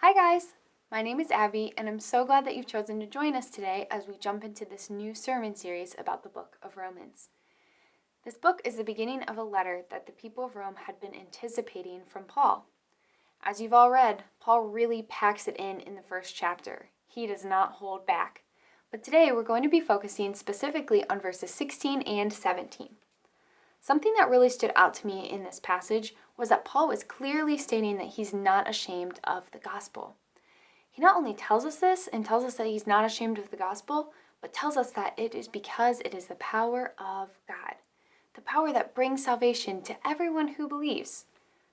Hi guys! My name is Abby, and I'm so glad that you've chosen to join us today as we jump into this new sermon series about the book of Romans. This book is the beginning of a letter that the people of Rome had been anticipating from Paul. As you've all read, Paul really packs it in the first chapter. He does not hold back. But today we're going to be focusing specifically on verses 16 and 17. Something that really stood out to me in this passage was that Paul was clearly stating that he's not ashamed of the gospel. He not only tells us this and tells us that he's not ashamed of the gospel, but tells us that it is because it is the power of God, the power that brings salvation to everyone who believes.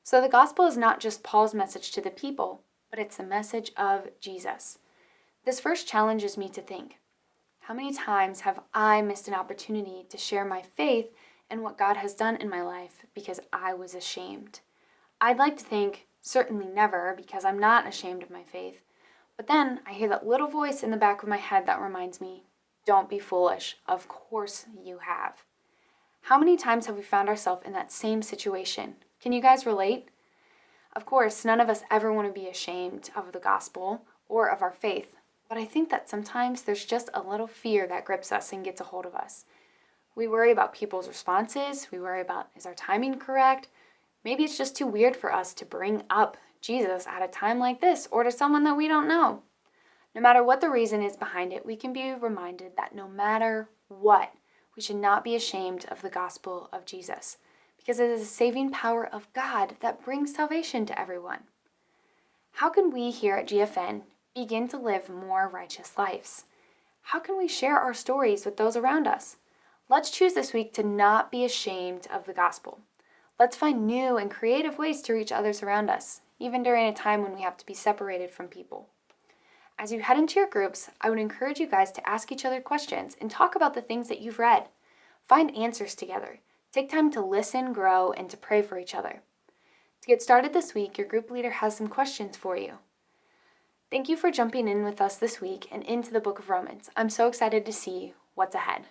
So the gospel is not just Paul's message to the people, but it's the message of Jesus. This verse challenges me to think, how many times have I missed an opportunity to share my faith and what God has done in my life because I was ashamed? I'd like to think, certainly never, because I'm not ashamed of my faith. But then I hear that little voice in the back of my head that reminds me, don't be foolish. Of course you have. How many times have we found ourselves in that same situation? Can you guys relate? Of course, none of us ever want to be ashamed of the gospel or of our faith. But I think that sometimes there's just a little fear that grips us and gets a hold of us. We worry about people's responses. We worry about, is our timing correct? Maybe it's just too weird for us to bring up Jesus at a time like this or to someone that we don't know. No matter what the reason is behind it, we can be reminded that no matter what, we should not be ashamed of the gospel of Jesus, because it is the saving power of God that brings salvation to everyone. How can we here at GFN begin to live more righteous lives? How can we share our stories with those around us? Let's choose this week to not be ashamed of the gospel. Let's find new and creative ways to reach others around us, even during a time when we have to be separated from people. As you head into your groups, I would encourage you guys to ask each other questions and talk about the things that you've read. Find answers together. Take time to listen, grow, and to pray for each other. To get started this week, your group leader has some questions for you. Thank you for jumping in with us this week and into the book of Romans. I'm so excited to see what's ahead.